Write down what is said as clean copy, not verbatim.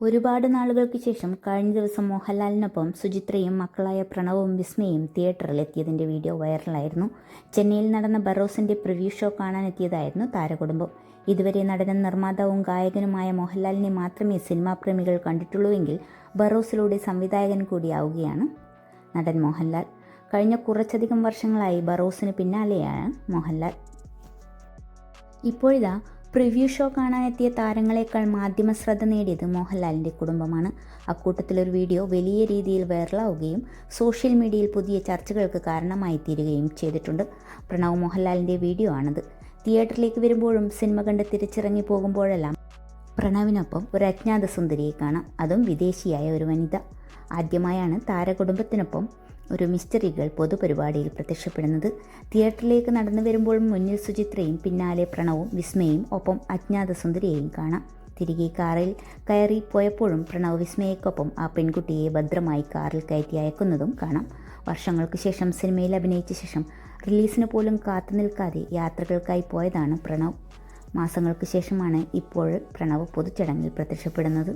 ഒരുപാട് നാളുകൾക്ക് ശേഷം കഴിഞ്ഞ ദിവസം മോഹൻലാലിനൊപ്പം സുചിത്രയും മക്കളായ പ്രണവും വിസ്മയും തിയേറ്ററിൽ എത്തിയതിൻ്റെ വീഡിയോ വൈറലായിരുന്നു. ചെന്നൈയിൽ നടന്ന ബറോസിൻ്റെ പ്രിവ്യൂ ഷോ കാണാനെത്തിയതായിരുന്നു താരകുടുംബം. ഇതുവരെ നടനും നിർമ്മാതാവും ഗായകനുമായ മോഹൻലാലിനെ മാത്രമേ സിനിമാ പ്രേമികൾ കണ്ടിട്ടുള്ളൂവെങ്കിൽ ബറോസിലൂടെ സംവിധായകൻ കൂടിയാവുകയാണ് നടൻ മോഹൻലാൽ. കഴിഞ്ഞ കുറച്ചധികം വർഷങ്ങളായി ബറോസിന് പിന്നാലെയാണ് മോഹൻലാൽ. ഇപ്പോഴിതാ പ്രിവ്യൂ ഷോ കാണാനെത്തിയ താരങ്ങളെക്കാൾ മാധ്യമ ശ്രദ്ധ നേടിയത് മോഹൻലാലിൻ്റെ കുടുംബമാണ്. അക്കൂട്ടത്തിലൊരു വീഡിയോ വലിയ രീതിയിൽ വൈറലാവുകയും സോഷ്യൽ മീഡിയയിൽ പുതിയ ചർച്ചകൾക്ക് കാരണമായി തീരുകയും ചെയ്തിട്ടുണ്ട്. പ്രണവ് മോഹൻലാലിൻ്റെ വീഡിയോ ആണത്. തിയേറ്ററിലേക്ക് വരുമ്പോഴും സിനിമ കണ്ട് തിരിച്ചിറങ്ങി പോകുമ്പോഴെല്ലാം പ്രണവിനൊപ്പം ഒരു അജ്ഞാത സുന്ദരിയെ കാണാം, അതും വിദേശിയായ ഒരു വനിത. ആദ്യമായാണ് താരകുടുംബത്തിനൊപ്പം ഒരു മിസ്റ്ററി ഗേൾ പൊതുപരിപാടിയിൽ പ്രത്യക്ഷപ്പെടുന്നത്. തിയേറ്ററിലേക്ക് നടന്നു വരുമ്പോൾ മുന്നിൽ സുചിത്രയും പിന്നാലെ പ്രണവും വിസ്മയും ഒപ്പം അജ്ഞാത സുന്ദരിയെയും കാണാം. തിരികെ കാറിൽ കയറി പോയപ്പോഴും പ്രണവ് വിസ്മയക്കൊപ്പം ആ പെൺകുട്ടിയെ ഭദ്രമായി കാറിൽ കയറ്റി അയക്കുന്നതും കാണാം. വർഷങ്ങൾക്ക് ശേഷം സിനിമയിൽ അഭിനയിച്ച ശേഷം റിലീസിന് പോലും കാത്തു നിൽക്കാതെ യാത്രകൾക്കായി പോയതാണ് പ്രണവ്. മാസങ്ങൾക്ക് ശേഷമാണ് ഇപ്പോൾ പ്രണവ് പൊതുചടങ്ങിൽ പ്രത്യക്ഷപ്പെടുന്നത്.